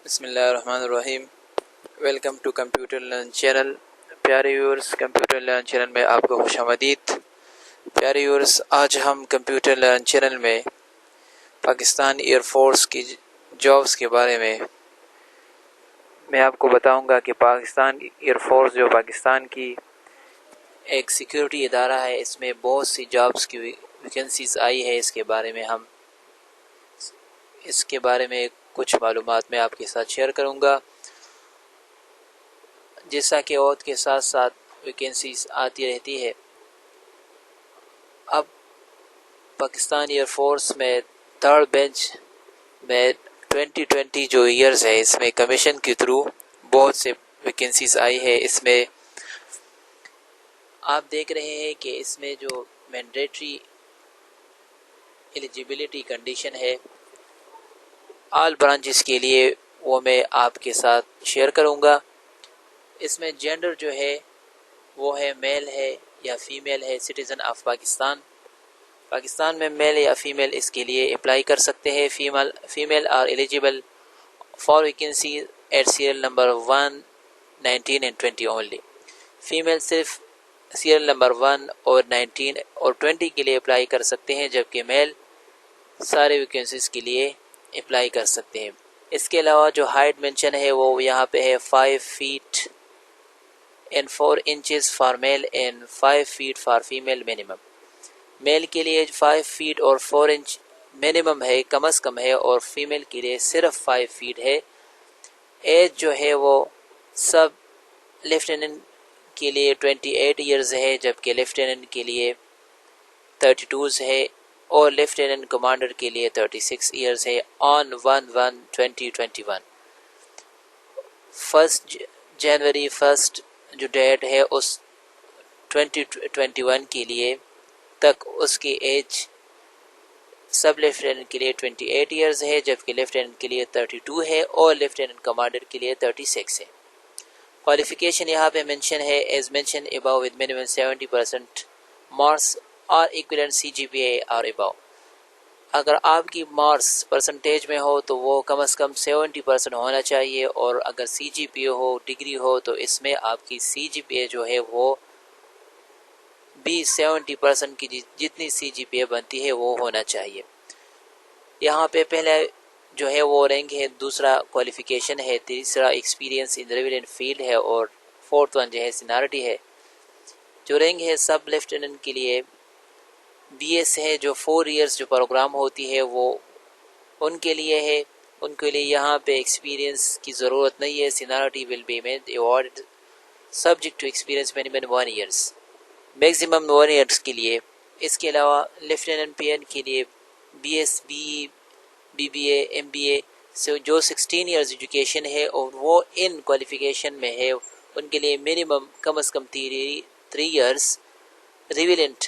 بسم اللہ الرحمن الرحیم۔ Welcome to computer learn channel. پیارے ویورز، کمپیوٹر لرن چینل میں آپ کو خوش آمدید۔ پیارے ویورز، آج ہم کمپیوٹر لرن چینل میں پاکستان ایئر فورس کی جابس کے بارے میں آپ کو بتاؤں گا کہ پاکستان ایئر فورس جو پاکستان کی ایک سیکیورٹی ادارہ ہے، اس میں بہت سی جابس کی ویکنسیز آئی ہے۔ اس کے بارے میں کچھ معلومات میں آپ کے ساتھ شیئر کروں گا۔ جیسا کہ عہد کے ساتھ ساتھ ویکنسیز آتی رہتی ہے، اب پاکستان ایئر فورس میں تھرڈ بینچ میں 2020 جو ایئرز ہے، اس میں کمیشن کے تھرو بہت سے ویکنسیز آئی ہے۔ اس میں آپ دیکھ رہے ہیں کہ اس میں جو مینڈیٹری ایلیجیبلٹی کنڈیشن ہے آل برانچز کے لیے، وہ میں آپ کے ساتھ شیئر کروں گا۔ اس میں جینڈر جو ہے وہ ہے میل ہے یا فیمیل ہے، سٹیزن آف پاکستان میں میل یا فیمیل اس کے لیے اپلائی کر سکتے ہیں۔ Female are eligible for vacancy at serial number 1, 19 and 20 only. Female صرف سیریل نمبر 1 اور 19 اور 20 کے لیے اپلائی کر سکتے ہیں، جبکہ میل سارے ویکنسیز کے لیے اپلائی کر سکتے ہیں۔ اس کے علاوہ جو ہائٹ مینشن ہے وہ یہاں پہ ہے 5 feet and 4 inches for male and 5 feet for female minimum. Male کے لیے 5 feet اور 4 inch منیمم ہے، کم از کم ہے، اور فیمیل کے لیے صرف 5 feet ہے۔ ایج جو ہے وہ سب لیفٹیننٹ کے لیے 28 years ہے، جبکہ لیفٹیننٹ کے لیے 32 ہے، اور لیفٹیننٹ کمانڈر کے لیے 36 years ہے آن 1/1/2021۔ 1 جنوری جو ڈیٹ ہے اس 2021 کے لیے تک اس کی ایج سب لیفٹیننٹ کے لیے 28 years ہے، جبکہ لیفٹیننٹ کے لیے 32 ہے، اور لیفٹیننٹ کمانڈر کے لیے 36 ہے۔ کوالیفیکیشن یہاں پہ مینشن ہے as mention above with minimum 70% marks اور ایکویلنٹ CGPA اور اباؤ۔ اگر آپ کی مارکس پرسنٹیج میں ہو تو وہ کم از کم 70% ہونا چاہیے، اور اگر CGPA ہو، ڈگری ہو، تو اس میں آپ کی CGPA جو ہے وہ بھی 70% کی جتنی CGPA بنتی ہے وہ ہونا چاہیے۔ یہاں پہ پہلے جو ہے وہ رینک ہے، دوسرا کوالیفیکیشن ہے، تیسرا ایکسپیرینس ان ریلیونٹ فیلڈ ہے، اور فورتھ ون جو ہے سینیارٹی ہے۔ جو رینک ہے سب لیفٹیننٹ کے لیے BS ہے، جو 4 years جو پروگرام ہوتی ہے وہ ان کے لیے ہے۔ ان کے لیے یہاں پہ ایکسپیرینس کی ضرورت نہیں ہے۔ Seniority will be made award subject to experience minimum 1 years، maximum 1 years کے لیے۔ اس کے علاوہ لیفٹیننٹ PN کے لیے BS BE BBA MBA جو 16 years ایجوکیشن ہے، اور وہ ان کوالیفیکیشن میں ہے، ان کے لیے منیمم کم از کم 3 years ریویلنٹ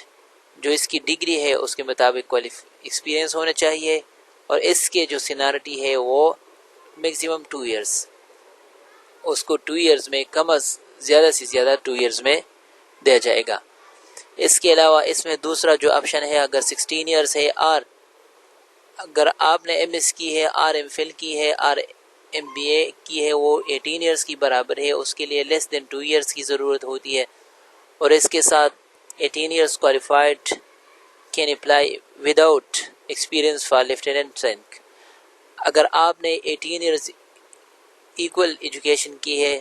جو اس کی ڈگری ہے اس کے مطابق ایکسپیرینس ہونا چاہیے، اور اس کے جو سینیارٹی ہے وہ میکسیمم 2 years، اس کو 2 years میں زیادہ سے زیادہ 2 years میں دیا جائے گا۔ اس کے علاوہ اس میں دوسرا جو آپشن ہے، اگر 16 years ہے، اور اگر آپ نے MS کی ہے، MPhil کی ہے، MBA کی ہے، وہ 18 years کی برابر ہے، اس کے لیے لیس دین 2 years کی ضرورت ہوتی ہے، اور اس کے ساتھ 18 years qualified can apply without experience for lieutenant rank۔ اگر آپ نے 18 years ایکول ایجوکیشن کی ہے،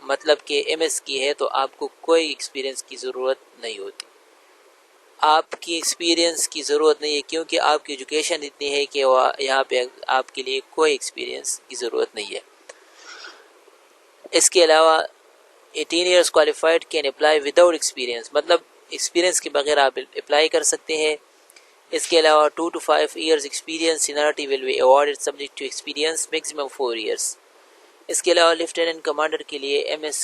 مطلب کہ MS کی ہے، تو آپ کو کوئی ایکسپیرینس کی ضرورت نہیں ہوتی۔ آپ کی ایکسپیرینس کی ضرورت نہیں ہے، کیونکہ آپ کی ایجوکیشن اتنی ہے کہ یہاں پہ آپ کے لیے کوئی ایکسپیرینس کی ضرورت نہیں ہے۔ اس کے علاوہ 18 years qualified can apply without experience، مطلب ایکسپیرینس کے بغیر آپ اپلائی کر سکتے ہیں۔ اس کے علاوہ 2 to 5 years experience seniority will be awarded subject to experience maximum 4 years۔ اس کے علاوہ لیفٹیننٹ کمانڈر کے لیے MS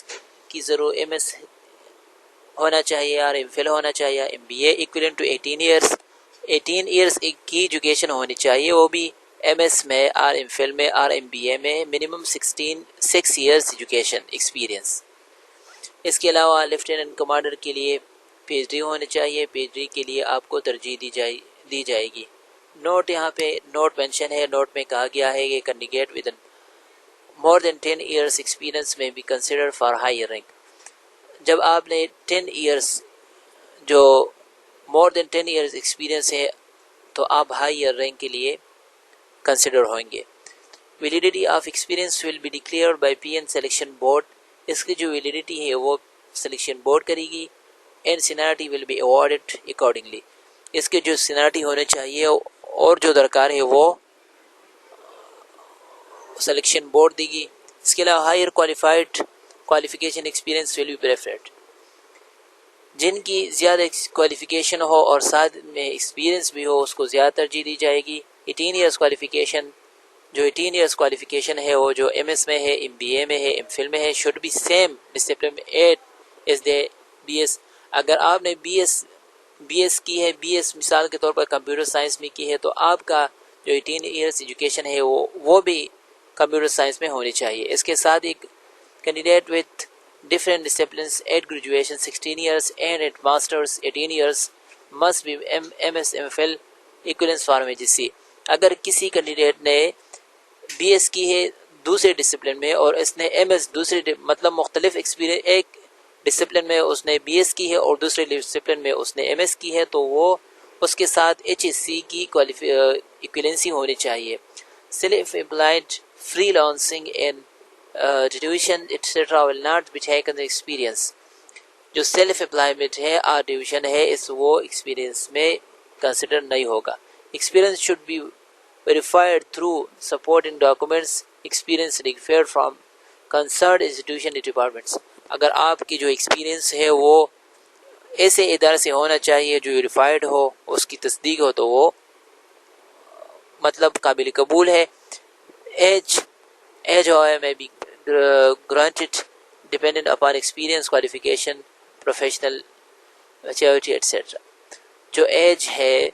کی MS ہونا چاہیے، اور MPhil ہونا چاہیے، MBA equivalent to 18 years۔ 18 years کی ایجوکیشن ہونی چاہیے، وہ بھی MS میں، اور MPhil میں، اور MBA میں منیمم 6 years ایجوکیشن ایکسپیرینس۔ اس کے علاوہ لیفٹیننٹ کمانڈر کے لیے PhD ہونے چاہیے۔ PhD کے لیے آپ کو ترجیح دی جائے گی۔ نوٹ یہاں پہ نوٹ مینشن ہے، نوٹ میں کہا گیا ہے کہ candidate with more than 10 years experience may be considered for higher rank. جب آپ نے 10 years جو more than 10 years experience ہے تو آپ higher rank کے لیے consider ہوئیں گے. Validity of experience will be declared by PN selection board. اس کی جو validity ہے وہ selection board کرے گی. and seniority will be awarded accordingly. اس کے جو seniority ہونے چاہیے اور جو درکار ہے وہ سلیکشن بورڈ دے گی. اس کے علاوہ higher qualification experience will be preferred. جن کی زیادہ qualification ہو اور ساتھ میں experience بھی ہو اس کو زیادہ ترجیح دی جائے گی. 18 years qualification جو 18 years qualification ہے وہ جو MS میں ہے, MBA میں ہے, MPhil میں ہے, should be same discipline as the BS. اگر آپ نے BS کی ہے, BS مثال کے طور پر کمپیوٹر سائنس میں کی ہے تو آپ کا جو 18 years ایجوکیشن ہے وہ بھی کمپیوٹر سائنس میں ہونی چاہیے. اس کے ساتھ ایک candidate with different disciplines at graduation 16 years and at masters 18 years must be MS MPhil equivalence for MGC. اگر کسی کینڈیڈیٹ نے BS کی ہے دوسرے ڈسپلن میں اور اس نے MS دوسرے مطلب مختلف ایکسپیرینس, ایک ڈسپلن میں اس نے BS کی ہے اور دوسرے ڈسپلن میں اس نے MS کی ہے تو وہ اس کے ساتھ HSC کی ایکویلنسی ہونی چاہیے. Self employed freelancing and division etcetera will not be taken experience. جو سیلف امپلائمنٹ ہے اور ڈیویژن ہے اس وہ ایکسپیرینس میں کنسیڈر نہیں ہوگا. Experience should be verified through supporting documents. Experience referred from concerned institution departments. اگر آپ کی جو ایکسپیرینس ہے وہ ایسے ادارے سے ہونا چاہیے جو ویریفائڈ ہو, اس کی تصدیق ہو تو وہ مطلب قابل قبول ہے. Age may be granted dependent upon experience, qualification, professional maturity etc. جو ایج ہے,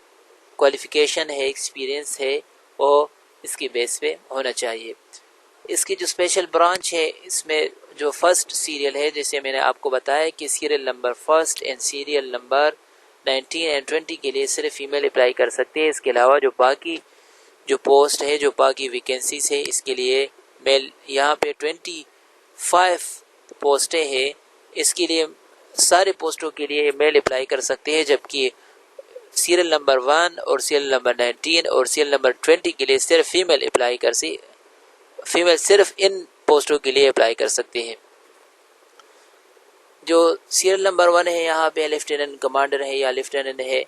qualification ہے, experience ہے وہ اس کی بیس پہ ہونا چاہیے. اس کی جو اسپیشل برانچ ہے اس میں جو فرسٹ سیریل ہے جیسے میں نے آپ کو بتایا کہ serial number first and serial number 19 and 20 کے لیے صرف فیمیل اپلائی کر سکتے ہیں. اس کے علاوہ جو باقی جو پوسٹ ہے, جو باقی ویکینسیز ہے اس کے لیے میل. یہاں پہ 25 پوسٹیں ہیں, اس کے لیے سارے پوسٹوں کے لیے میل اپلائی کر سکتے ہیں, جبکہ سیریل نمبر 1 اور سیریل نمبر 19 اور سیریل نمبر 20 کے لیے صرف فیمیل اپلائی فیمیل صرف ان پوسٹوں کے لیے اپلائی کر سکتے ہیں. جو سیریل نمبر 1 ہے یہاں پہ لیفٹیننٹ کمانڈر ہے یا لیفٹیننٹ ہے,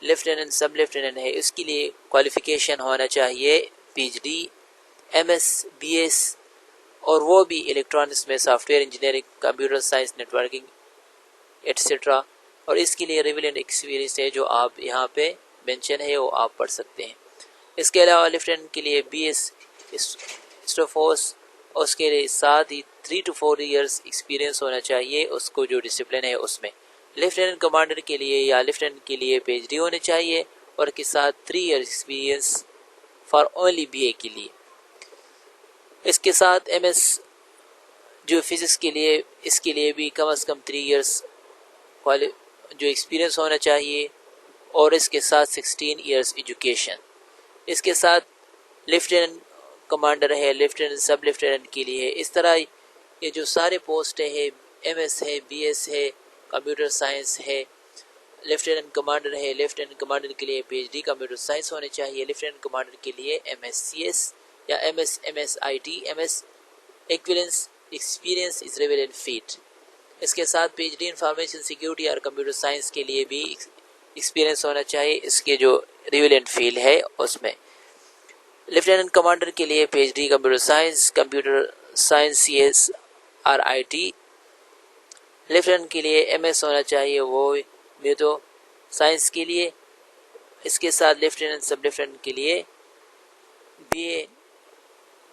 لیفٹیننٹ سب لیفٹیننٹ ہے, اس کے لیے کوالیفیکیشن ہونا چاہیے PhD, MS, BS اور وہ بھی الیکٹرانکس میں software engineering, computer science, networking etcetera. اور اس کے لیے ریلیونٹ ایکسپیرینس ہے جو آپ یہاں پہ مینشن ہے وہ آپ پڑھ سکتے ہیں. اس کے علاوہ لیفٹیننٹ کے لیے BS اسٹوفوس, اور اس کے لیے ساتھ ہی 3 to 4 ایئرس ایکسپیرینس ہونا چاہیے اس کو جو ڈسپلن ہے اس میں. لیفٹیننٹ کمانڈر کے لیے یا لیفٹیننٹ کے لیے PhD ہونے چاہیے اور کے ساتھ 3 years experience for only BA کے لیے. اس کے ساتھ MS جو فزکس کے لیے اس کے لیے بھی کم از کم 3 ایئرس جو ایکسپیرینس ہونا چاہیے اور اس کے ساتھ 16 ایئرس ایجوکیشن. اس کے ساتھ لیفٹیننٹ کمانڈر ہے, لیفٹیننٹ سب لیفٹیننٹ کے لیے. اس طرح یہ جو سارے پوسٹیں ہیں MS ہے, BS ہے, کمپیوٹر سائنس ہے, لیفٹیننٹ کمانڈر ہے, لیفٹیننٹ کمانڈر کے لیے PhD کمپیوٹر سائنس ہونے چاہیے. لیفٹیننٹ کمانڈر کے لیے MSCS یا MSIT, MS equivalence experience as relevant fit. اس کے ساتھ PhD انفارمیشن سیکیورٹی اور کمپیوٹر سائنس کے لیے بھی ایکسپیرینس ہونا چاہیے اس کے جو ریلیونٹ فیلڈ ہے اس میں. لیفٹیننٹ کمانڈر کے لیے PhD computer science CSRIT. Lieutenant کے لیے MS ہونا چاہیے وہ میتھو سائنس کے لیے. اس کے ساتھ لیفٹیننٹ سب لیفٹیننٹ کے لیے BA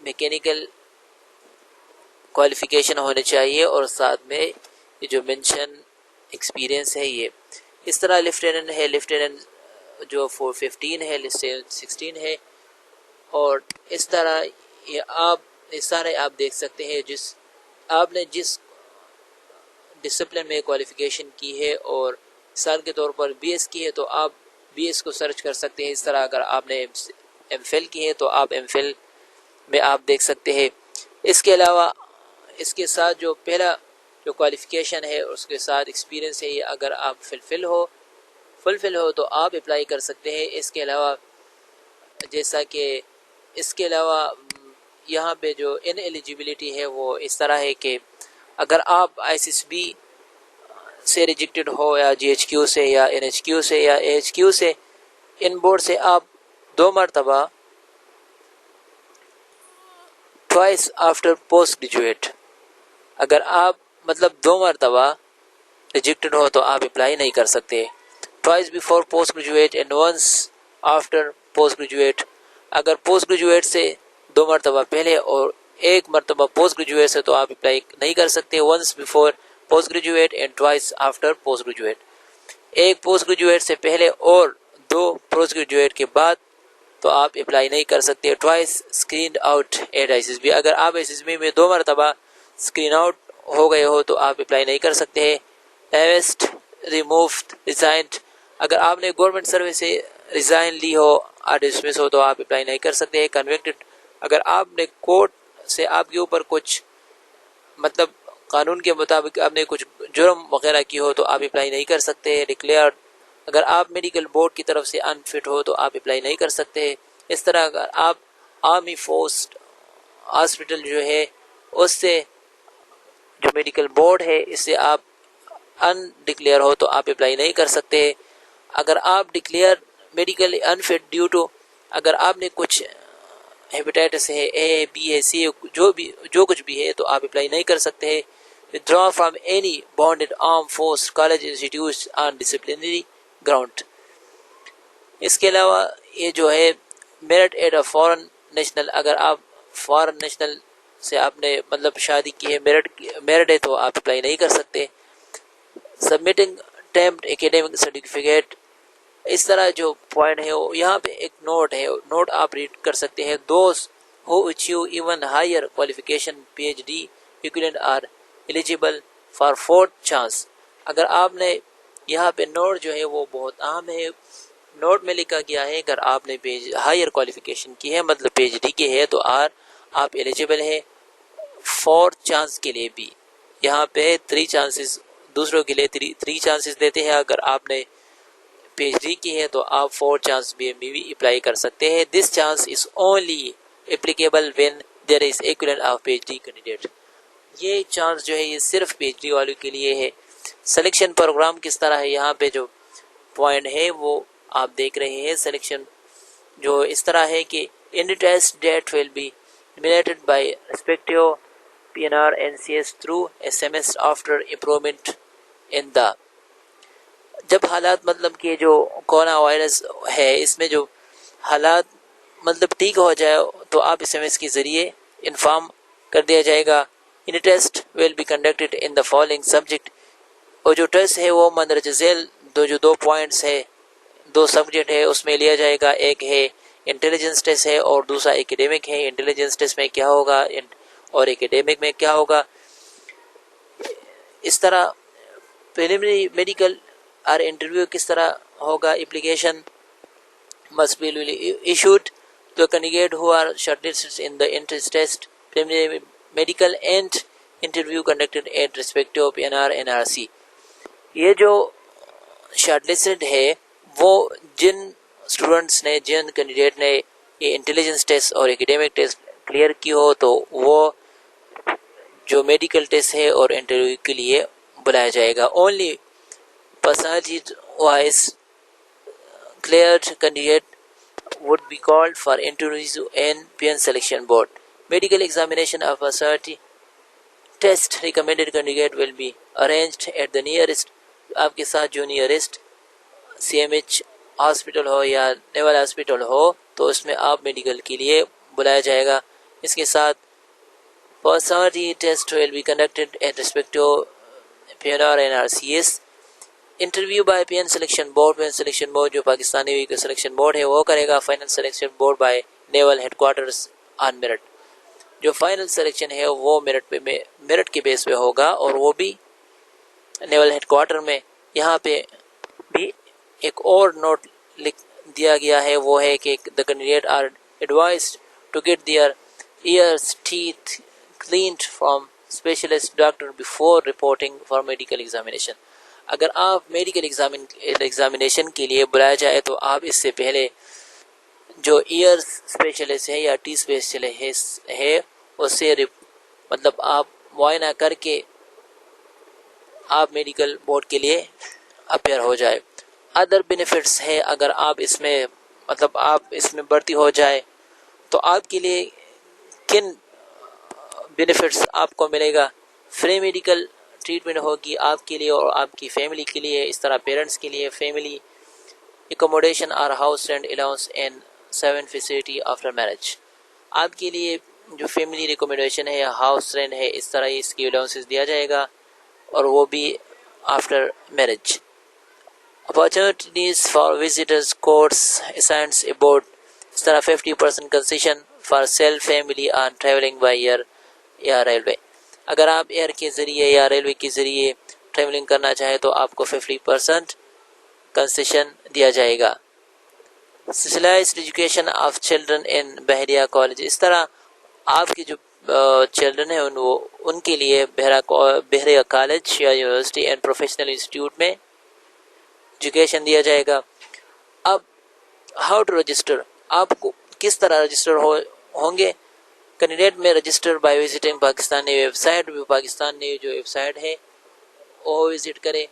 میکینیکل کوالیفیکیشن ہونے چاہیے اور ساتھ میں یہ جو مینشن ایکسپیرینس ہے یہ. اس طرح لیفٹیننٹ ہے, لیفٹیننٹ جو 415 ہے, 16 ہے, اور اس طرح یہ سارے آپ دیکھ سکتے ہیں جس آپ نے جس ڈسپلن میں کوالیفیکیشن کی ہے اور مثال کے طور پر BS کی ہے تو آپ BS کو سرچ کر سکتے ہیں. اس طرح اگر آپ نے MPhil کی ہے تو آپ MPhil میں آپ دیکھ سکتے ہیں. اس کے علاوہ اس کے ساتھ جو پہلا جو کوالیفیکیشن ہے اس کے ساتھ ایکسپیرینس ہے، یہ اگر آپ فلفل ہو تو آپ اپلائی کر سکتے ہیں۔ اس کے علاوہ جیسا کہ اس کے علاوہ یہاں پہ جو ان ایلیجیبلٹی ہے وہ اس طرح ہے کہ اگر آپ آئی ایس ایس بی سے ریجیکٹڈ ہو یا جی ایچ کیو سے یا این ایچ کیو سے یا اے ایچ کیو سے، ان بورڈ سے آپ 2 مرتبہ ٹوائس آفٹر پوسٹ گریجویٹ، اگر آپ مطلب 2 مرتبہ ریجیکٹڈ ہو تو آپ اپلائی نہیں کر سکتے۔ Twice before post graduate and once after post graduate, اگر پوسٹ گریجویٹ سے 2 مرتبہ پہلے اور 1 مرتبہ پوسٹ گریجویٹ سے تو آپ اپلائی نہیں کر سکتے۔ Once before post graduate and twice after post graduate, 1 post graduate سے پہلے اور 2 پوسٹ گریجویٹ کے بعد تو آپ اپلائی نہیں کر سکتے۔ Twice screened out at I S B, اگر آپ ایس ایس بی میں 2 مرتبہ اسکرین آؤٹ ہو گئے ہو تو آپ اپلائی نہیں کر سکتے۔ ایویسٹ ریمووڈ ریزائنڈ، اگر آپ نے گورنمنٹ سروس سے ریزائن لی ہو اور ڈسمس ہو تو آپ اپلائی نہیں کر سکتے۔ کنوکٹڈ، اگر آپ نے کورٹ سے آپ کے اوپر کچھ مطلب قانون کے مطابق آپ نے کچھ جرم وغیرہ کی ہو تو آپ اپلائی نہیں کر سکتے۔ ڈکلیئرڈ، اگر آپ میڈیکل بورڈ کی طرف سے انفٹ ہو تو آپ اپلائی نہیں کر سکتے۔ اس طرح اگر آپ آرمی فورس ہاسپٹل جو ہے اس سے جو میڈیکل بورڈ ہے اس سے آپ ان ڈکلیئر ہو تو آپ اپلائی نہیں کر سکتے۔ اگر آپ declare medical unfit due to, اگر آپ نے کچھ ہیپیٹائٹس ہے، اے بی ہے سی جو کچھ بھی ہے تو آپ اپلائی نہیں کر سکتے۔ withdraw from any bonded armed force college institutes on disciplinary ground، اس کے علاوہ یہ جو ہے merit at a foreign national, اگر آپ فارن نیشنل سے آپ نے مطلب شادی کی ہے، میرٹ ہے تو آپ اپلائی نہیں کر سکتے۔ سبمٹنگ ٹیمپڈ اکیڈیمک سرٹیفکیٹ، اس طرح جو پوائنٹ ہے یہاں پہ ایک نوٹ ہے، نوٹ آپ ریڈ کر سکتے ہیں۔ Those who achieve even higher qualification P H D equivalent are eligible for 4th chance, اگر آپ نے یہاں پہ نوٹ جو ہے وہ بہت اہم ہے۔ نوٹ میں لکھا گیا ہے اگر آپ نے ہائر کوالیفیکیشن کی ہے مطلب پی ایچ ڈی کی ہے تو آپ ایلیجیبل ہے 4th چانس کے لیے بھی۔ یہاں پہ 3 چانسز دوسروں کے لیے 3 چانسز دیتے ہیں، اگر آپ نے پی ایچ ڈی کی ہے تو آپ 4 چانس بھی اپلائی کر سکتے ہیں۔ This chance is only applicable when there is equivalent of P H D candidate, یہ چانس جو ہے یہ صرف پی ایچ ڈی والوں کے لیے ہے۔ سلیکشن پروگرام کس طرح ہے، یہاں پہ جو پوائنٹ ہے وہ آپ دیکھ رہے ہیں۔ سلیکشن جو اس طرح ہے کہ in test date will be nominated by respective PNR NCS through SMS after improvement in the، جب حالات مطلب کہ جو کورونا وائرس ہے اس میں جو حالات مطلب ٹھیک ہو جائے تو آپ SMS کے ذریعے انفارم کر دیا جائے گا۔ In test will be conducted in the following subject, اور جو ٹیسٹ ہے وہ مندرجہ ذیل دو پوائنٹس ہے، 2 سبجیکٹ ہے اس میں لیا جائے گا، ایک ہے انٹیلیجنس ٹیسٹ ہے اور دوسرا ایکیڈیمک ہے۔ انٹیلیجنس ٹیسٹ میں کیا ہوگا اور ایکیڈیمک میں کیا ہوگا، اس طرح پریلیمنری میڈیکل اور انٹرویو کس طرح ہوگا۔ Application must be issued to a candidate who are shortlisted in the entrance test, preliminary medical and interview conducted at respective PNR NRC۔ یہ جو شارٹ لسٹڈ ہے وہ جن اسٹوڈنٹس نے جن کینڈیڈیٹ نے یہ انٹیلیجنس ٹیسٹ اور ایکیڈیمک ٹیسٹ کلیئر کی ہو تو وہ جو میڈیکل ٹیسٹ ہے اور انٹرویو کے لیے بلایا جائے گا۔ Only personality wise cleared candidate would be called for interview in PN selection board. Medical examination of personality test recommended candidate will be arranged at the nearest، آپ کے ساتھ جو نیئرسٹ CMH ہاسپٹل ہو یا نیول ہاسپٹل ہو تو اس میں آپ medical کے لیے بلایا جائے گا۔ اس کے ساتھ personality test will be conducted at respective PNR and RCS۔ Interview by P N selection board, P N selection board جو پاکستانی سلیکشن بورڈ ہے وہ کرے گا۔ Final selection board by naval headquarters on merit, جو final selection ہے وہ merit کے بیس پہ ہوگا اور وہ بھی نیول ہیڈ کوارٹر میں۔ یہاں پہ بھی ایک اور نوٹ لکھ دیا گیا ہے، وہ ہے کہ the candidate are advised to get their ears, teeth cleaned from specialist doctor before reporting for medical examination. اگر آپ میڈیکل ایگزامینیشن کے لیے بلایا جائے تو آپ اس سے پہلے جو ایئر اسپیشلسٹ ہے یا ٹی اسپیشلسٹ ہے اس سے مطلب آپ معائنہ کر کے آپ میڈیکل بورڈ کے لیے اپیئر ہو جائے. ادر بینیفٹس ہے اگر آپ اس میں مطلب آپ اس میں بھرتی ہو جائے تو آپ کے لیے کن بینیفٹس آپ کو ملے گا. فری میڈیکل ٹریٹمنٹ ہوگی آپ کے لیے اور آپ کی فیملی کے لیے. اس طرح پیرنٹس کے لیے فیملی اکوموڈیشن اور house rent allowance and 7 facility after marriage. آپ کے لیے جو فیملی ریکومنڈیشن ہے یا ہاؤس رینٹ ہے اس طرح اس کی الاؤنسز دیا جائے گا اور وہ بھی after marriage. Opportunities for visitors course assigns abroad. اس طرح 50% concession for self family on travelling by air یا ریلوے. اگر آپ ایئر کے ذریعے یا ریلوے کے ذریعے ٹریولنگ کرنا چاہیں تو آپ کو 50% کنسیشن دیا جائے گا. Specialised education of children in Bahria college. اس طرح آپ کے جو چلڈرن ہیں ان کے لیے بحریہ کالج یا یونیورسٹی اینڈ پروفیشنل انسٹیٹیوٹ میں ایجوکیشن دیا جائے گا. اب ہاؤ ٹو رجسٹر. آپ کو کس طرح رجسٹر ہوں گے. کینڈیڈیٹ میں register by visiting Pakistani website. Pakistan نے جو ویب سائٹ ہے وہ وزٹ کرے.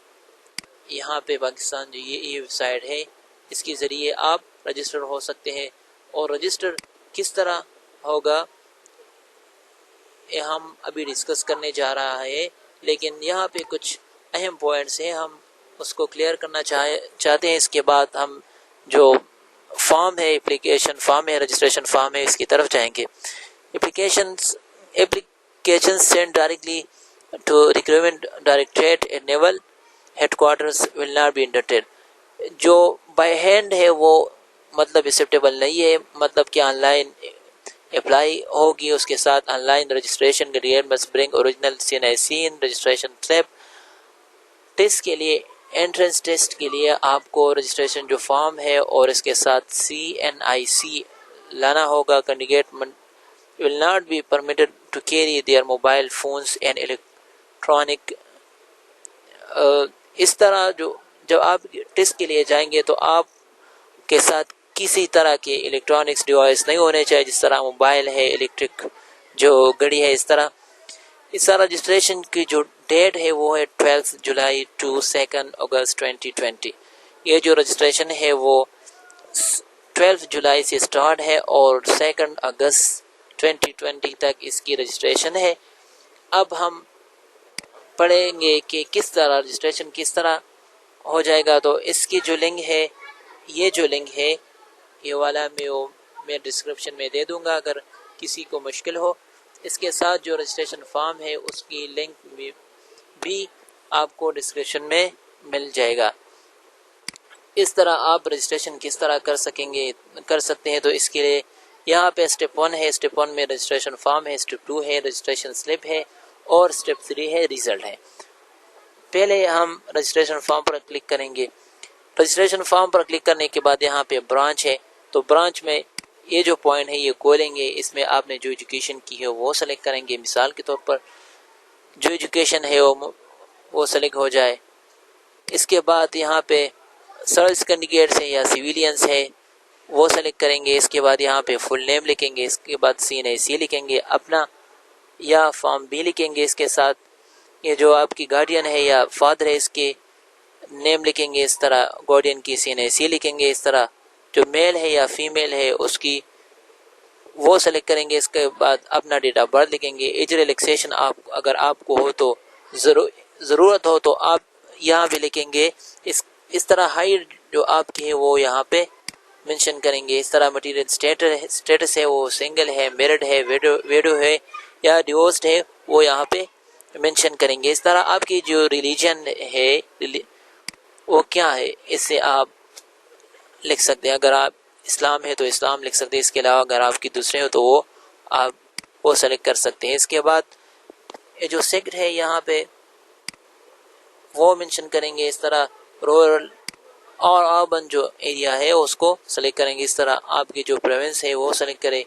یہاں پہ پاکستان جو یہ ویب سائٹ ہے اس کے ذریعے آپ رجسٹر ہو سکتے ہیں. اور رجسٹر کس طرح ہوگا یہ ہم ابھی ڈسکس کرنے جا رہا ہے, لیکن یہاں پہ کچھ اہم پوائنٹس ہیں ہم اس کو کلیئر کرنا چاہتے ہیں. اس کے بعد ہم جو فارم ہے اپلیکیشن فارم ہے رجسٹریشن فارم ہے اس کی طرف جائیں گے. Applications sent directly to Recruitment Directorate at Naval Headquarters will not be entertained. جو بائی ہینڈ ہے وہ مطلب ایکسیپٹیبل نہیں ہے. مطلب کہ آن لائن اپلائی ہوگی, اس کے ساتھ on line registration candidate must bring original CNIC registration slip. Test کے لیے انٹرنس ٹیسٹ کے لیے آپ کو رجسٹریشن جو فارم ہے اور اس کے ساتھ CNIC لانا ہوگا. Candidate will not be permitted to carry their mobile phones and electronic. اس طرح جب آپ ٹیسٹ کے لیے جائیں گے تو آپ کے ساتھ کسی طرح کے الیکٹرانکس ڈیوائس نہیں ہونے چاہیے, جس طرح موبائل ہے, الیکٹرک جو گھڑی ہے. اس طرح رجسٹریشن کی جو ڈیٹ ہے وہ ہے 12 جولائی to 2 اگست 2020. یہ جو رجسٹریشن ہے وہ 12 جولائی سے سٹارٹ ہے اور 2 اگست 2020 تک اس کی رجسٹریشن ہے. اب ہم پڑھیں گے کہ کس طرح رجسٹریشن کس طرح ہو جائے گا. تو اس کی جو لنک ہے یہ جو لنک ہے یہ والا میں ڈسکرپشن میں دے دوں گا اگر کسی کو مشکل ہو. اس کے ساتھ جو رجسٹریشن فارم ہے اس کی لنک بھی آپ کو ڈسکرپشن میں مل جائے گا. اس طرح آپ رجسٹریشن کس طرح کر سکتے ہیں. تو اس کے لیے یہاں پہ اسٹیپ 1 ہے. اسٹیپ 1 میں رجسٹریشن فارم ہے. اسٹیپ 2 ہے رجسٹریشن سلپ ہے اور اسٹیپ 3 ہے ریزلٹ ہے. پہلے ہم رجسٹریشن فارم پر کلک کریں گے. رجسٹریشن فارم پر کلک کرنے کے بعد یہاں پہ برانچ ہے. تو برانچ میں یہ جو پوائنٹ ہے یہ کھولیں گے. اس میں آپ نے جو ایجوکیشن کی ہے وہ سلیکٹ کریں گے. مثال کے طور پر جو ایجوکیشن ہے وہ سلیکٹ ہو جائے. اس کے بعد یہاں پہ سروس کینڈیڈیٹس ہیں یا سویلینس ہے وہ سلیکٹ کریں گے. اس کے بعد یہاں پہ فل نیم لکھیں گے. اس کے بعد CNIC لکھیں گے اپنا یا فارم B لکھیں گے. اس کے ساتھ یہ جو آپ کی گارڈین ہے یا فادر ہے اس کے نیم لکھیں گے. اس طرح گارڈین کی CNIC لکھیں گے. اس طرح جو میل ہے یا فیمیل ہے اس کی وہ سلیکٹ کریں گے. اس کے بعد اپنا ڈیٹ آف برتھ لکھیں گے. ایج ریلیکسیشن اگر آپ کو ہو تو ضرورت ہو تو آپ یہاں بھی لکھیں گے. اس طرح ہائٹ جو آپ کی ہے وہ یہاں پہ منشن کریں گے. اس طرح مٹیریل سٹیٹس ہے وہ سنگل ہے, میرڈ ہے, ویڈو ہے یا ڈیورسڈ ہے وہ یہاں پہ منشن کریں گے. اس طرح آپ کی جو ریلیجن ہے وہ کیا ہے اسے آپ لکھ سکتے ہیں. اگر آپ اسلام ہے تو اسلام لکھ سکتے ہیں. اس کے علاوہ اگر آپ کی دوسرے ہو تو وہ سلیکٹ کر سکتے ہیں. اس کے بعد جو سیکٹ ہے یہاں پہ وہ منشن کریں گے. اس طرح رورل اور اربن جو ایریا ہے اس کو سلیکٹ کریں گے. اس طرح آپ کی جو پروونس ہے وہ سلیکٹ کریں.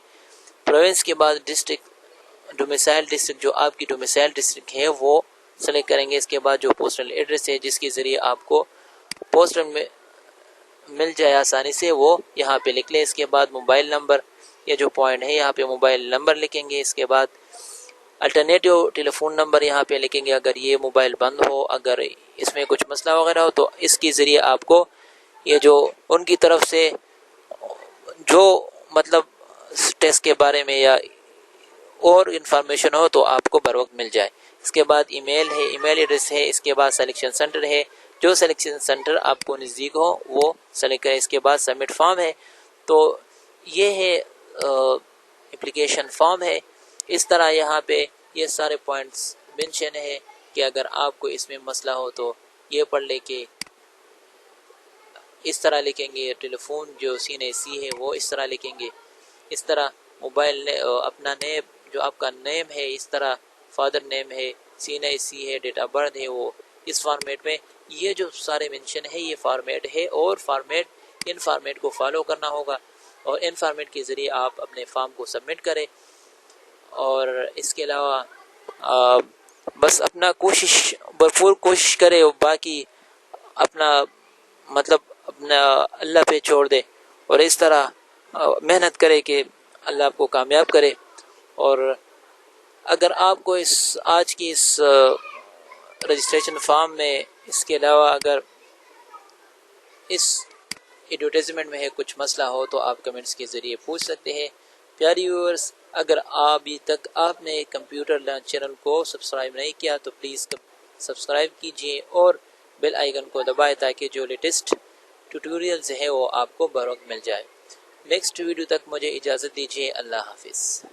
پروونس کے بعد ڈسٹرکٹ ڈومیسائل ڈسٹرکٹ جو آپ کی ڈومیسائل ڈسٹرکٹ ہے وہ سلیکٹ کریں گے. اس کے بعد جو پوسٹل ایڈریس ہے جس کے ذریعے آپ کو پوسٹل میں مل جائے آسانی سے وہ یہاں پہ لکھ لیں. اس کے بعد موبائل نمبر، یہ جو پوائنٹ ہے یہاں پہ موبائل نمبر لکھیں گے. اس کے بعد الٹرنیٹیو ٹیلی فون نمبر یہاں پہ لکھیں گے. اگر یہ موبائل بند ہو، اگر اس میں کچھ مسئلہ وغیرہ ہو تو اس کے ذریعے آپ کو یہ جو ان کی طرف سے جو مطلب ٹیسٹ کے بارے میں یا اور انفارمیشن ہو تو آپ کو بر وقت مل جائے. اس کے بعد ای میل ہے، ای میل ایڈریس ہے. اس کے بعد سلیکشن سینٹر ہے، جو سلیکشن سینٹر آپ کو نزدیک ہو وہ سلیکٹ کریں. اس کے بعد سبمٹ فارم ہے. تو یہ ہے اپلیکیشن فارم ہے. اس طرح یہاں پہ یہ سارے پوائنٹس مینشن ہے کہ اگر آپ کو اس میں مسئلہ ہو تو یہ پڑھ لے کہ اس طرح لکھیں گے. ٹیلی فون جو CNAC ہے وہ اس طرح لکھیں گے. اس طرح موبائل اپنا نیم جو آپ کا نیم ہے، اس طرح فادر نیم ہے، CNAC ہے، ڈیٹ آف برتھ ہے، وہ اس فارمیٹ میں. یہ جو سارے مینشن ہے یہ فارمیٹ ہے، اور ان فارمیٹ کو فالو کرنا ہوگا، اور ان فارمیٹ کے ذریعے آپ اپنے فارم کو سبمٹ کریں. اور اس کے علاوہ بس اپنا بھرپور کوشش کرے، اور باقی اپنا مطلب اپنا اللہ پہ چھوڑ دے، اور اس طرح محنت کرے کہ اللہ آپ کو کامیاب کرے. اور اگر آپ کو آج کی اس رجسٹریشن فارم میں اس کے علاوہ اگر اس ایڈورٹائزمنٹ میں ہے کچھ مسئلہ ہو تو آپ کمنٹس کے ذریعے پوچھ سکتے ہیں. پیاری ویورز، اگر ابھی تک آپ نے کمپیوٹر لرن چینل کو سبسکرائب نہیں کیا تو پلیز سبسکرائب کیجئے اور بیل آئیکن کو دبائیں تاکہ جو لیٹسٹ ٹیوٹوریلز ہیں وہ آپ کو بر وقت مل جائے. نیکسٹ ویڈیو تک مجھے اجازت دیجیے. اللہ حافظ.